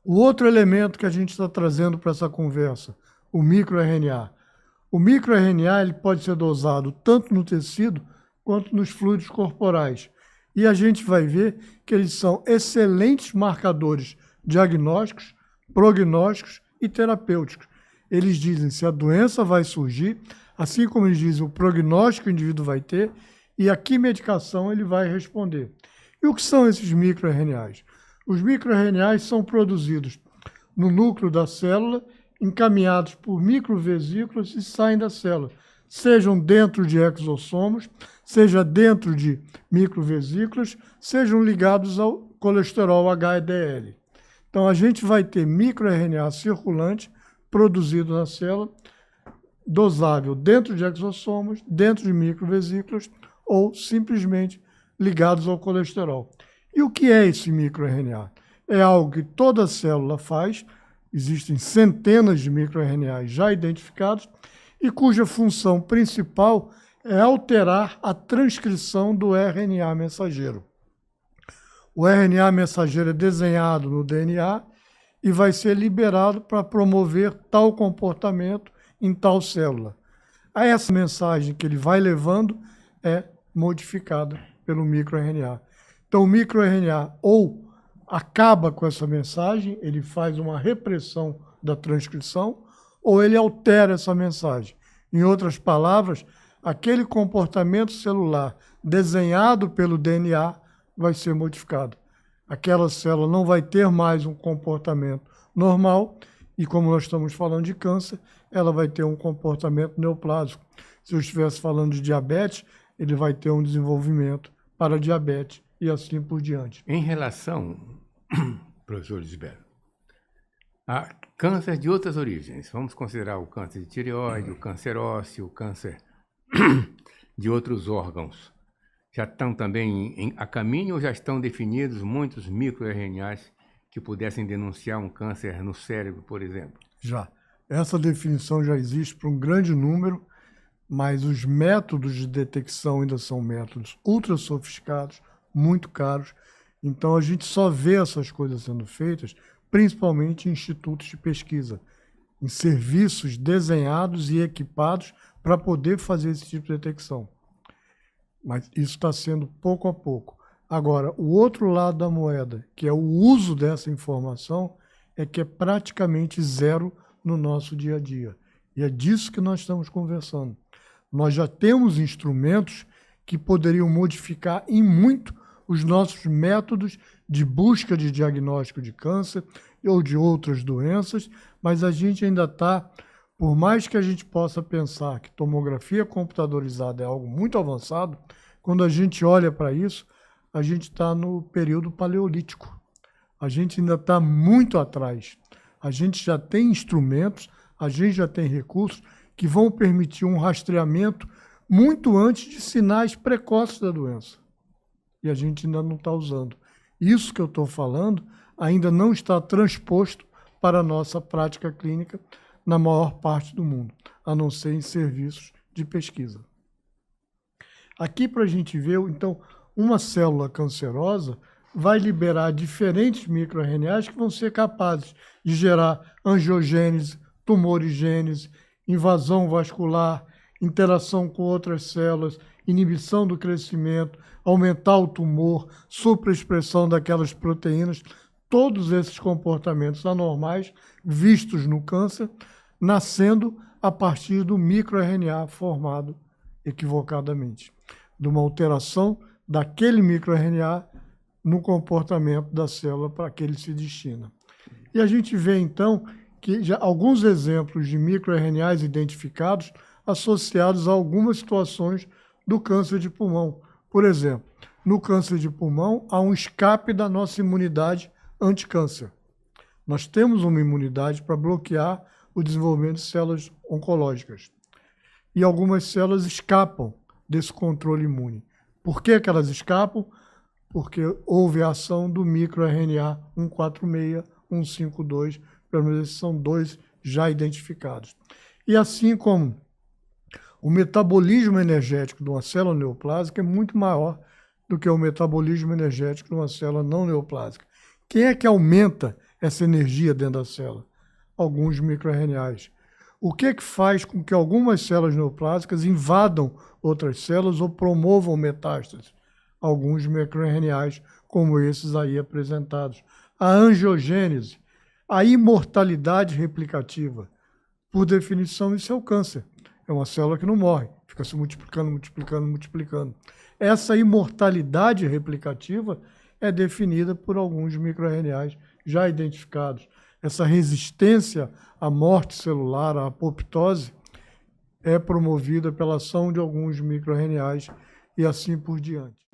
O outro elemento que a gente está trazendo para essa conversa, o microRNA. O microRNA ele pode ser dosado tanto no tecido quanto nos fluidos corporais. E a gente vai ver que eles são excelentes marcadores diagnósticos, prognósticos e terapêuticos. Eles dizem se a doença vai surgir, assim como eles dizem o prognóstico que o indivíduo vai ter e a que medicação ele vai responder. E o que são esses microRNAs? Os microRNAs são produzidos no núcleo da célula, encaminhados por microvesículas e saem da célula, sejam dentro de exossomos, seja dentro de microvesículas, sejam ligados ao colesterol HDL. Então, a gente vai ter microRNA circulante produzido na célula, dosável dentro de exossomos, dentro de microvesículas ou simplesmente ligados ao colesterol. E o que é esse microRNA? É algo que toda célula faz, existem centenas de microRNAs já identificados, e cuja função principal é alterar a transcrição do RNA mensageiro. O RNA mensageiro é desenhado no DNA e vai ser liberado para promover tal comportamento em tal célula. Aí essa mensagem que ele vai levando é modificada pelo microRNA. Então, o microRNA ou acaba com essa mensagem, ele faz uma repressão da transcrição, ou ele altera essa mensagem. Em outras palavras, aquele comportamento celular desenhado pelo DNA vai ser modificado. Aquela célula não vai ter mais um comportamento normal, e como nós estamos falando de câncer, ela vai ter um comportamento neoplásico. Se eu estivesse falando de diabetes, ele vai ter um desenvolvimento para diabetes e assim por diante. Em relação, professor Lisberto, a câncer de outras origens, vamos considerar o câncer de tireoide, o câncer ósseo, o câncer de outros órgãos, já estão também a caminho ou já estão definidos muitos microRNAs que pudessem denunciar um câncer no cérebro, por exemplo? Já. Essa definição já existe para um grande número, mas os métodos de detecção ainda são métodos ultra sofisticados, muito caros. Então, a gente só vê essas coisas sendo feitas, principalmente em institutos de pesquisa, em serviços desenhados e equipados para poder fazer esse tipo de detecção. Mas isso está sendo pouco a pouco. Agora, o outro lado da moeda, que é o uso dessa informação, é que é praticamente zero no nosso dia a dia. E é disso que nós estamos conversando. Nós já temos instrumentos que poderiam modificar em muito os nossos métodos de busca de diagnóstico de câncer ou de outras doenças, mas a gente ainda está, por mais que a gente possa pensar que tomografia computadorizada é algo muito avançado, quando a gente olha para isso, a gente está no período paleolítico. A gente ainda está muito atrás. A gente já tem instrumentos, a gente já tem recursos que vão permitir um rastreamento muito antes de sinais precoces da doença. E a gente ainda não está usando. Isso que eu estou falando ainda não está transposto para a nossa prática clínica na maior parte do mundo, a não ser em serviços de pesquisa. Aqui, para a gente ver, então, uma célula cancerosa vai liberar diferentes microRNAs que vão ser capazes de gerar angiogênese, tumorigênese, invasão vascular, interação com outras células, inibição do crescimento, aumentar o tumor, supraexpressão daquelas proteínas, todos esses comportamentos anormais vistos no câncer, nascendo a partir do microRNA formado equivocadamente, de uma alteração daquele microRNA no comportamento da célula para que ele se destina. E a gente vê, então, que já alguns exemplos de microRNAs identificados associados a algumas situações do câncer de pulmão. Por exemplo, no câncer de pulmão, há um escape da nossa imunidade anticâncer. Nós temos uma imunidade para bloquear o desenvolvimento de células oncológicas. E algumas células escapam desse controle imune. Por que que elas escapam? Porque houve a ação do microRNA 146, 152, pelo menos esses são dois já identificados. E assim como o metabolismo energético de uma célula neoplásica é muito maior do que o metabolismo energético de uma célula não neoplásica. Quem é que aumenta essa energia dentro da célula? Alguns microRNAs. O que é que faz com que algumas células neoplásicas invadam outras células ou promovam metástases? Alguns microRNAs, como esses aí apresentados. A angiogênese, a imortalidade replicativa. Por definição, isso é o câncer. É uma célula que não morre, fica se multiplicando, multiplicando, multiplicando. Essa imortalidade replicativa é definida por alguns microRNAs já identificados. Essa resistência à morte celular, à apoptose, é promovida pela ação de alguns microRNAs e assim por diante.